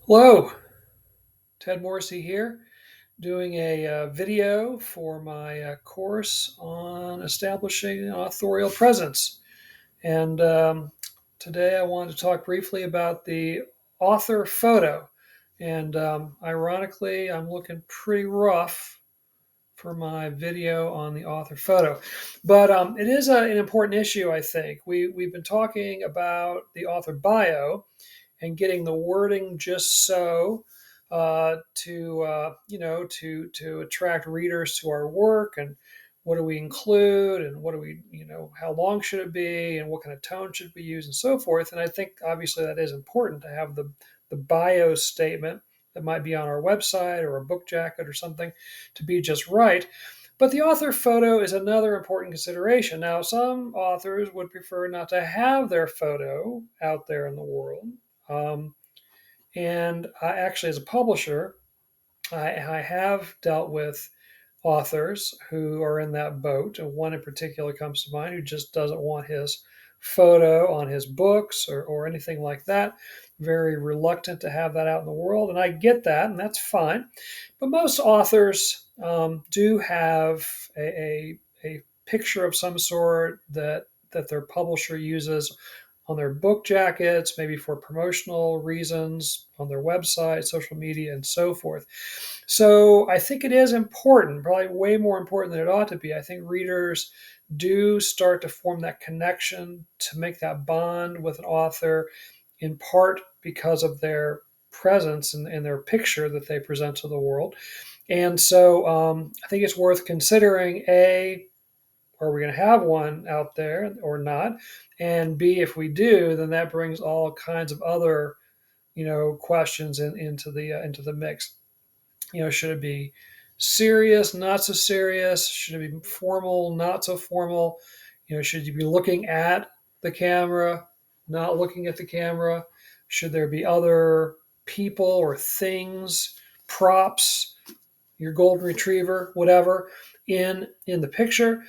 Hello, Ted Morrissey here, doing a video for my course on establishing authorial presence. And today I wanted to talk briefly about the author photo. And ironically, I'm looking pretty rough for my video on the author photo. But it is an important issue, I think. We've been talking about the author bio and getting the wording just so to attract readers to our work, and what do we include, and what do we, how long should it be, and what kind of tone should we use, and so forth. And I think obviously that is important to have the bio statement that might be on our website or a book jacket or something to be just right. But the author photo is another important consideration. Now, some authors would prefer not to have their photo out there in the world. Um, and I actually, as a publisher, I have dealt with authors who are in that boat. And one in particular comes to mind who just doesn't want his photo on his books or anything like that. Very reluctant to have that out in the world. And I get that, and that's fine. But most authors do have a picture of some sort that their publisher uses on their book jackets, maybe for promotional reasons, on their website, social media, and so forth. So I think it is important, probably way more important than it ought to be. I think readers do start to form that connection, to make that bond with an author, in part because of their presence and their picture that they present to the world. And so I think it's worth considering: A, are we going to have one out there or not? And B, if we do, then that brings all kinds of other, questions into the mix. Should it be serious, not so serious? Should it be formal, not so formal? Should you be looking at the camera, not looking at the camera? Should there be other people or things, props, your golden retriever, whatever, in the picture?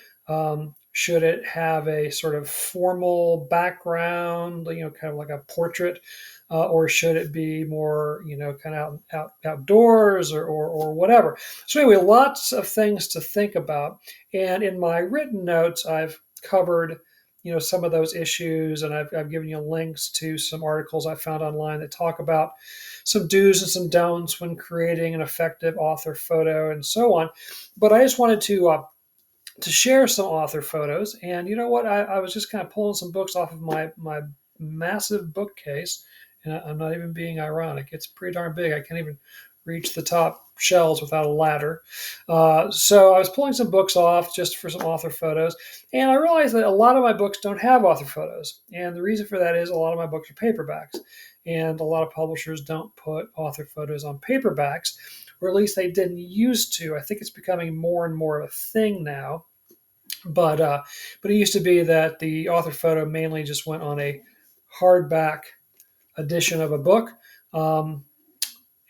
Should it have a sort of formal background, kind of like a portrait, or should it be more, kind of outdoors or whatever? So anyway, lots of things to think about. And in my written notes, I've covered, some of those issues, and I've given you links to some articles I found online that talk about some do's and some don'ts when creating an effective author photo and so on. But I just wanted to share some author photos. And you know what? I was just kind of pulling some books off of my massive bookcase. And I'm not even being ironic. It's pretty darn big. I can't even reach the top shelves without a ladder. So I was pulling some books off just for some author photos. And I realized that a lot of my books don't have author photos. And the reason for that is a lot of my books are paperbacks. And a lot of publishers don't put author photos on paperbacks, or at least they didn't used to. I think it's becoming more and more of a thing now. But it used to be that the author photo mainly just went on a hardback edition of a book, um,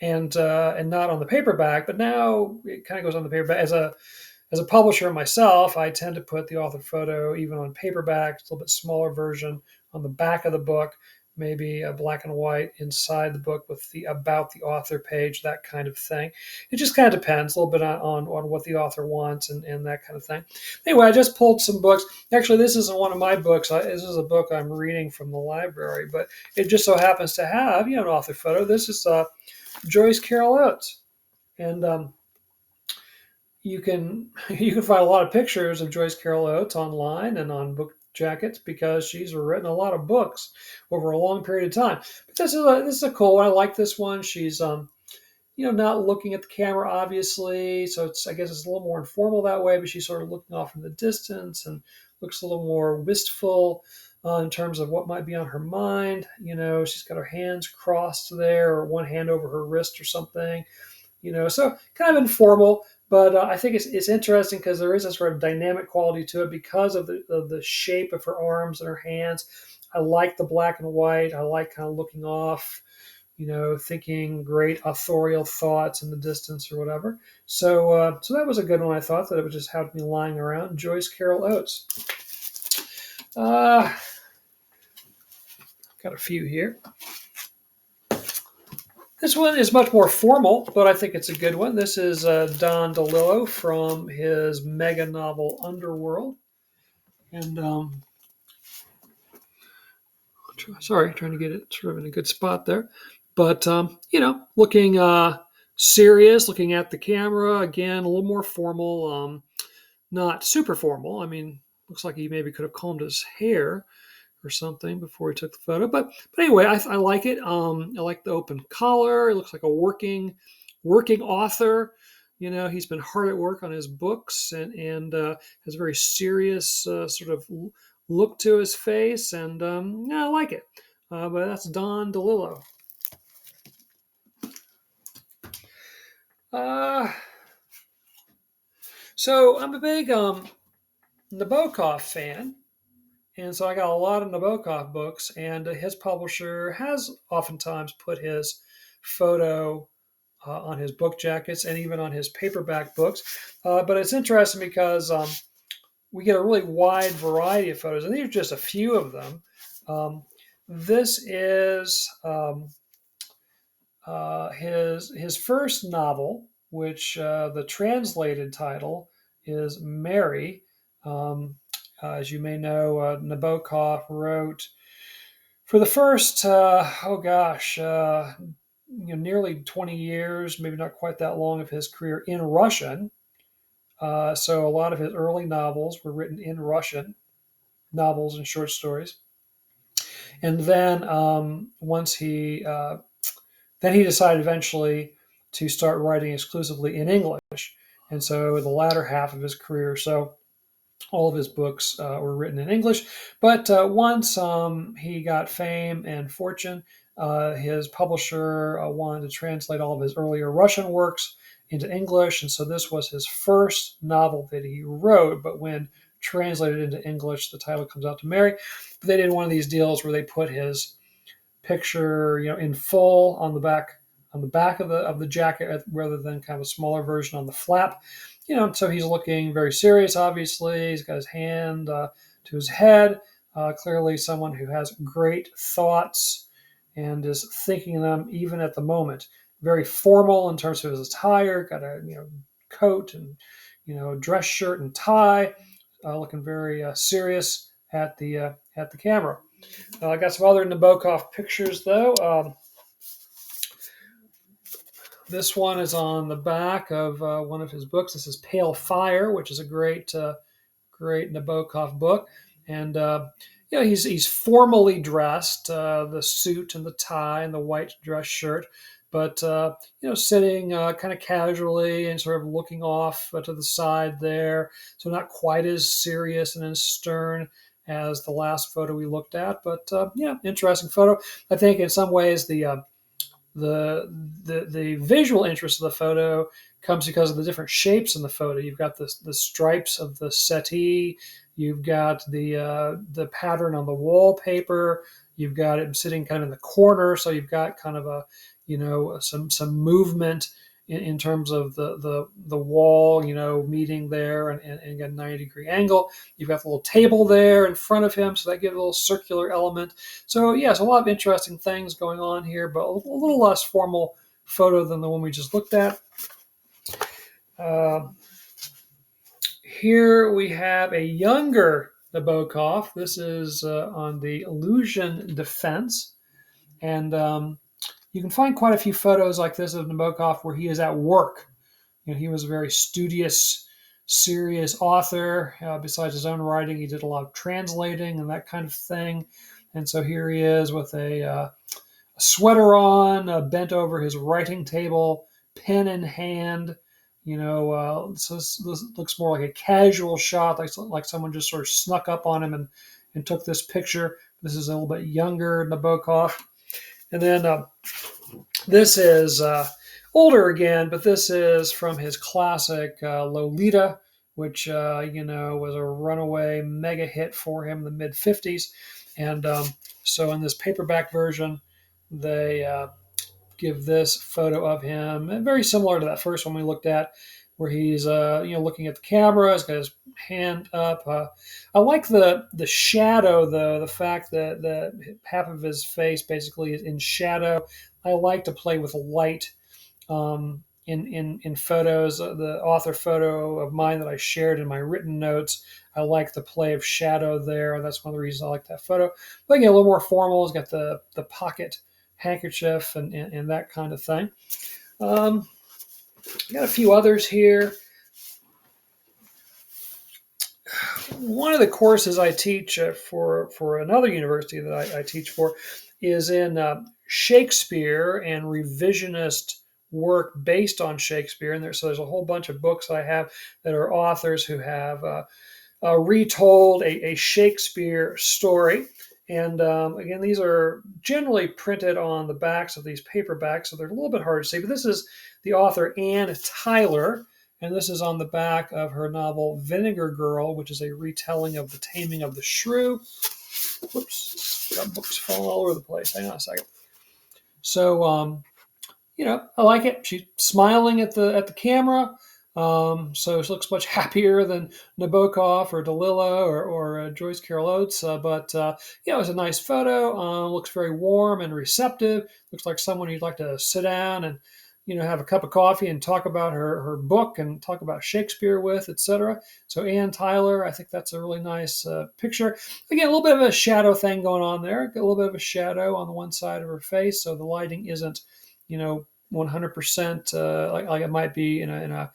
and not on the paperback. But now it kind of goes on the paperback. As a publisher myself, I tend to put the author photo even on paperback, it's a little bit smaller version, on the back of the book, maybe a black and white inside the book with the about the author page, that kind of thing. It just kind of depends a little bit on what the author wants and that kind of thing. Anyway, I just pulled some books. Actually, this isn't one of my books. This is a book I'm reading from the library, but it just so happens to have, an author photo. This is Joyce Carol Oates. And you can find a lot of pictures of Joyce Carol Oates online and on book jackets because she's written a lot of books over a long period of time. But this is a cool one. I like this one. She's not looking at the camera obviously, so I guess it's a little more informal that way. But she's sort of looking off in the distance and looks a little more wistful in terms of what might be on her mind. She's got her hands crossed there, or one hand over her wrist or something. So kind of informal, but I think it's interesting because there is a sort of dynamic quality to it because of the shape of her arms and her hands. I like the black and white. I like kind of looking off, thinking great authorial thoughts in the distance or whatever. So that was a good one. I thought that it would just have me lying around. Joyce Carol Oates. Got a few here. This one is much more formal, but I think it's a good one. This is Don DeLillo from his mega novel Underworld. And sorry, trying to get it sort of in a good spot there. But, looking serious, looking at the camera, again, a little more formal, not super formal. I mean, looks like he maybe could have combed his hair or something before he took the photo. But anyway, I like it. I like the open collar. It looks like a working author. He's been hard at work on his books and has a very serious sort of look to his face, and yeah, I like it. But that's Don DeLillo. Uh, so I'm a big Nabokov fan. And so I got a lot of Nabokov books, and his publisher has oftentimes put his photo on his book jackets and even on his paperback books. But it's interesting because we get a really wide variety of photos, and these are just a few of them. This is his first novel, which the translated title is Mary. Um, as you may know, Nabokov wrote for the first, nearly 20 years, maybe not quite that long of his career in Russian. So a lot of his early novels were written in Russian, novels and short stories. And then then he decided eventually to start writing exclusively in English. And so the latter half of his career, so all of his books were written in English. But once he got fame and fortune, his publisher wanted to translate all of his earlier Russian works into English. And so this was his first novel that he wrote. But when translated into English, the title comes out to Mary. But they did one of these deals where they put his picture, in full on the back of the jacket rather than kind of a smaller version on the flap. So he's looking very serious. Obviously, he's got his hand to his head. Clearly, someone who has great thoughts and is thinking them even at the moment. Very formal in terms of his attire. Got a coat and dress shirt and tie. Looking very serious at the camera. I got some other Nabokov pictures though. This one is on the back of one of his books. This is Pale Fire, which is a great Nabokov book. And he's formally dressed, the suit and the tie and the white dress shirt, but sitting kind of casually and sort of looking off to the side there. So not quite as serious and as stern as the last photo we looked at, but interesting photo. I think in some ways the visual interest of the photo comes because of the different shapes in the photo. You've got the stripes of the settee, you've got the pattern on the wallpaper, you've got it sitting kind of in the corner, so you've got kind of a some movement in terms of the wall, meeting there and get a 90-degree angle. You've got the little table there in front of him, so that gives a little circular element. So yes, a lot of interesting things going on here, but a little less formal photo than the one we just looked at. Here we have a younger Nabokov. This is on the Illusion Defense, and you can find quite a few photos like this of Nabokov where he is at work. He was a very studious, serious author. Besides his own writing, he did a lot of translating and that kind of thing. And so here he is with a sweater on, bent over his writing table, pen in hand. So this looks more like a casual shot, like someone just sort of snuck up on him and took this picture. This is a little bit younger Nabokov. And then this is older again, but this is from his classic Lolita, which was a runaway mega hit for him in the mid '50s. And so in this paperback version, they give this photo of him, very similar to that first one we looked at, where he's looking at the camera. He's got his hand up. I like the shadow though, the fact that half of his face basically is in shadow. I like to play with light in photos. The author photo of mine that I shared in my written notes, I like the play of shadow there. That's one of the reasons I like that photo. But again, a little more formal. It's got the pocket handkerchief and that kind of thing. Got a few others here. One of the courses I teach for another university that I teach for is in Shakespeare and revisionist work based on Shakespeare. And there's a whole bunch of books I have that are authors who have retold a Shakespeare story. And again, these are generally printed on the backs of these paperbacks, so they're a little bit hard to see. But this is the author Anne Tyler, and this is on the back of her novel Vinegar Girl, which is a retelling of The Taming of the Shrew. Whoops, got books falling all over the place. Hang on a second. So, I like it. She's smiling at the camera. So she looks much happier than Nabokov or Delillo or Joyce Carol Oates. But it's a nice photo. Looks very warm and receptive. Looks like someone you'd like to sit down and have a cup of coffee and talk about her book and talk about Shakespeare with, etc. So Anne Tyler, I think that's a really nice picture. Again, a little bit of a shadow thing going on there. A little bit of a shadow on the one side of her face, so the lighting isn't 100% like it might be in a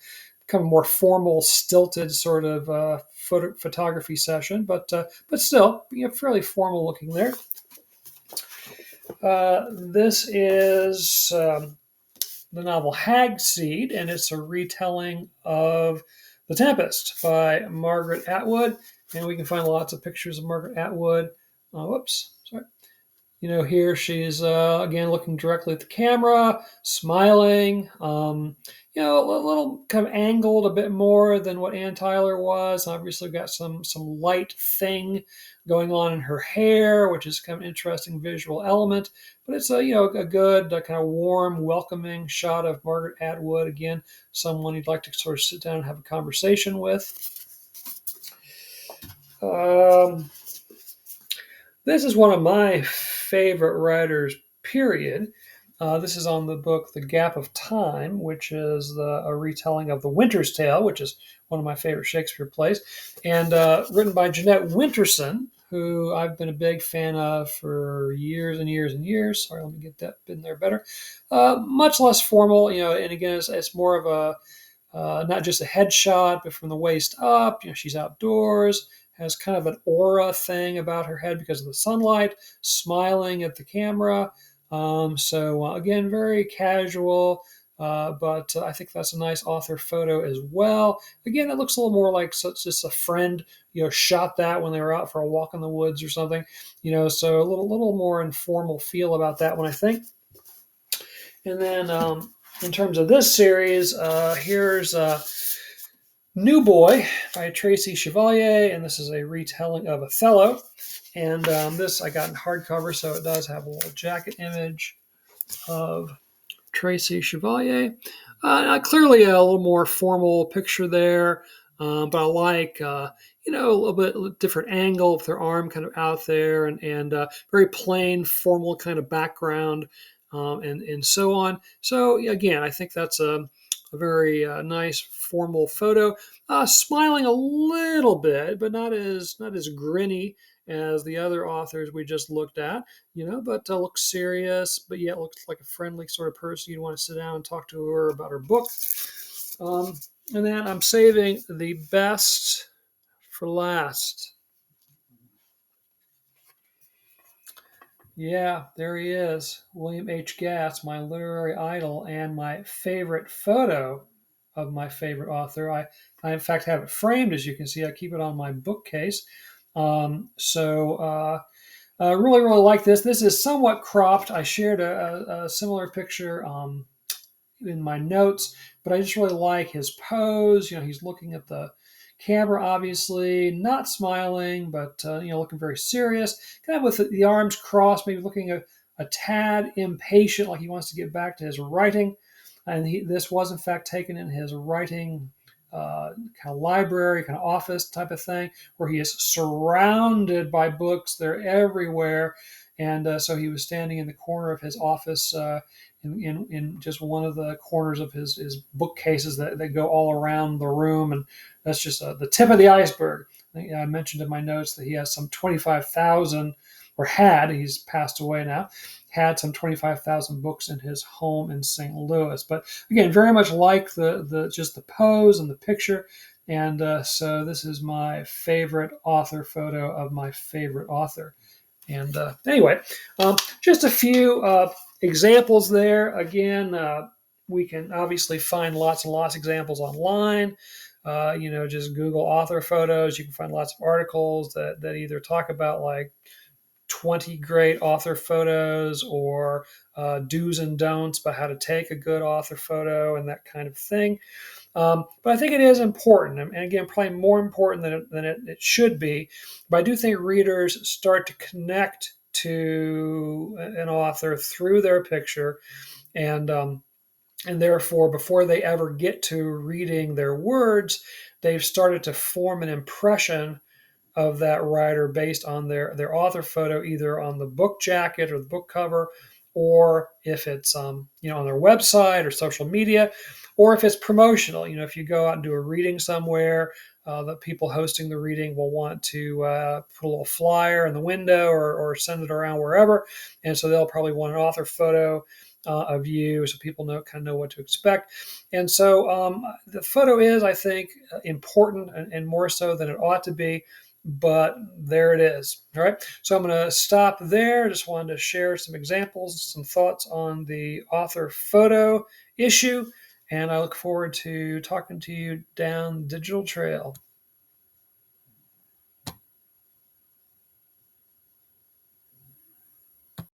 kind of more formal, stilted sort of photography session, but still, fairly formal looking there. This is the novel Hagseed, and it's a retelling of The Tempest by Margaret Atwood, and we can find lots of pictures of Margaret Atwood. Whoops, sorry. Here she's again looking directly at the camera, smiling. A little kind of angled a bit more than what Anne Tyler was. Obviously, got some light thing going on in her hair, which is kind of an interesting visual element. But it's a good kind of warm, welcoming shot of Margaret Atwood. Again, someone you'd like to sort of sit down and have a conversation with. This is one of my favorite writers, period. This is on the book The Gap of Time, which is a retelling of The Winter's Tale, which is one of my favorite Shakespeare plays, and written by Jeanette Winterson, who I've been a big fan of for years and years and years. Sorry, let me get that in there better. Much less formal, and again, it's more of a not just a headshot, but from the waist up. She's outdoors, has kind of an aura thing about her head because of the sunlight, smiling at the camera. Again, very casual, but I think that's a nice author photo as well. Again, it looks a little more like just a friend, shot that when they were out for a walk in the woods or something, so a little more informal feel about that one, I think. And then in terms of this series, here's New Boy by Tracy Chevalier, and this is a retelling of Othello. And this I got in hardcover, so it does have a little jacket image of Tracy Chevalier. Clearly a little more formal picture there, but I like, a little bit different angle with her arm kind of out there and very plain, formal kind of background and so on. So again, I think that's a very nice formal photo. Smiling a little bit, but not as grinny as the other authors we just looked at, but looks serious, but yet looks like a friendly sort of person you'd want to sit down and talk to her about her book. And then I'm saving the best for last. Yeah, there he is, William H. Gass, my literary idol and my favorite photo of my favorite author. I in fact have it framed, as you can see. I keep it on my bookcase. Really, really like this. This is somewhat cropped. I shared a similar picture in my notes, but I just really like his pose. He's looking at the camera, obviously, not smiling, but looking very serious, kind of with the arms crossed, maybe looking a tad impatient, like he wants to get back to his writing. And this was, in fact, taken in his writing kind of library, kind of office type of thing, where he is surrounded by books. They're everywhere. And so he was standing in the corner of his office, in just one of the corners of his bookcases that go all around the room. And that's just the tip of the iceberg. I mentioned in my notes that he has some 25,000, or had, he's passed away now, had some 25,000 books in his home in St. Louis. But again, very much like the just the pose and the picture. And so this is my favorite author photo of my favorite author. And anyway, just a few examples there. Again, we can obviously find lots and lots of examples online. Just Google author photos. You can find lots of articles that either talk about like 20 great author photos, or do's and don'ts about how to take a good author photo and that kind of thing. But I think it is important, and again, probably more important than it should be. But I do think readers start to connect to an author through their picture, and therefore, before they ever get to reading their words, they've started to form an impression of that writer based on their author photo, either on the book jacket or the book cover, or if it's on their website or social media, or if it's promotional. If you go out and do a reading somewhere, the people hosting the reading will want to put a little flyer in the window, or send it around wherever, and so they'll probably want an author photo of you, so people know what to expect. And so the photo is, I think, important, and more so than it ought to be. But there it is. All right. So I'm going to stop there. Just wanted to share some examples, some thoughts on the author photo issue. And I look forward to talking to you down the digital trail.